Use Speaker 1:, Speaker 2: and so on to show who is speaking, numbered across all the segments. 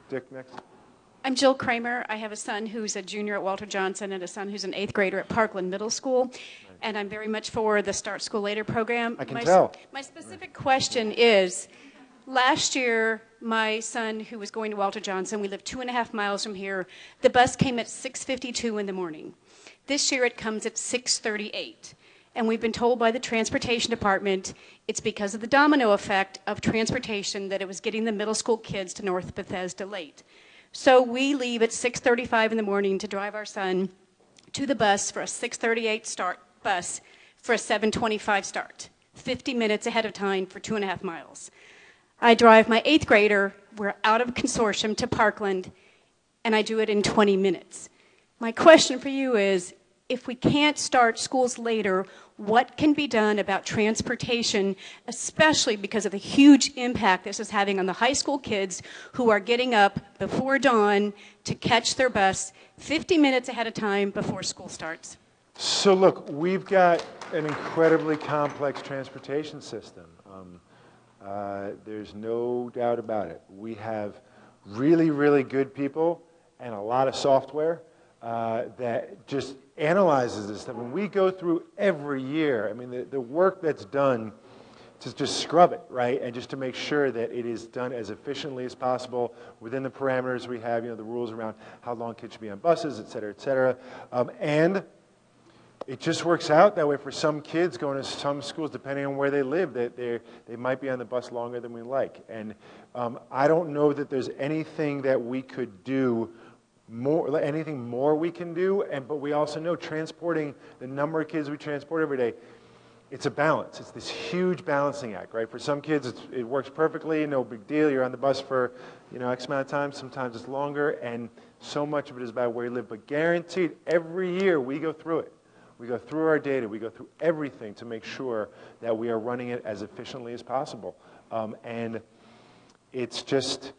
Speaker 1: Dick next.
Speaker 2: I'm Jill Kramer. I have a son who's a junior at Walter Johnson and a son who's an 8th grader at Parkland Middle School. Right. And I'm very much for the Start School Later program.
Speaker 1: I can tell.
Speaker 2: My specific question is, last year, my son who was going to Walter Johnson, we live 2.5 miles from here, the bus came at 6:52 in the morning. This year it comes at 6:38. And we've been told by the transportation department it's because of the domino effect of transportation that it was getting the middle school kids to North Bethesda late. So we leave at 6:35 in the morning to drive our son to the bus for a 6:38 start bus for a 7:25 start, 50 minutes ahead of time for 2.5 miles. I drive my 8th grader, we're out of consortium, to Parkland, and I do it in 20 minutes. My question for you is, if we can't start schools later, what can be done about transportation, especially because of the huge impact this is having on the high school kids who are getting up before dawn to catch their bus 50 minutes ahead of time before school starts?
Speaker 1: So look, we've got an incredibly complex transportation system. There's no doubt about it. We have really, really good people and a lot of software that just analyzes this stuff. When we go through every year, I mean, the work that's done to just scrub it, right, and just to make sure that it is done as efficiently as possible within the parameters we have, the rules around how long kids should be on buses, et cetera, et cetera. And it just works out that way for some kids going to some schools, depending on where they live, that they might be on the bus longer than we like. And I don't know that there's anything that we could do anything more we can do, but we also know transporting the number of kids we transport every day, it's a balance. It's this huge balancing act, right? For some kids, it works perfectly, no big deal. You're on the bus for, X amount of time. Sometimes it's longer, and so much of it is about where you live. But guaranteed, every year we go through it. We go through our data. We go through everything to make sure that we are running it as efficiently as possible. And it's just...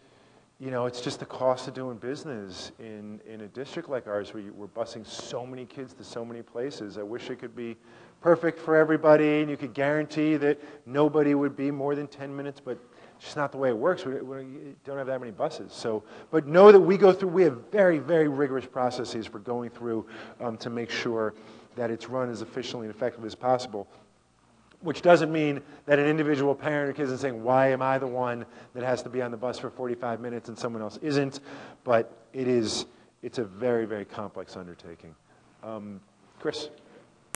Speaker 1: it's just the cost of doing business in a district like ours where we're busing so many kids to so many places. I wish it could be perfect for everybody and you could guarantee that nobody would be more than 10 minutes, but it's just not the way it works. We don't have that many buses. But know that we have very, very rigorous processes for going through to make sure that it's run as efficiently and effectively as possible. Which doesn't mean that an individual parent or kid isn't saying, why am I the one that has to be on the bus for 45 minutes and someone else isn't? But it's a very, very complex undertaking. Chris?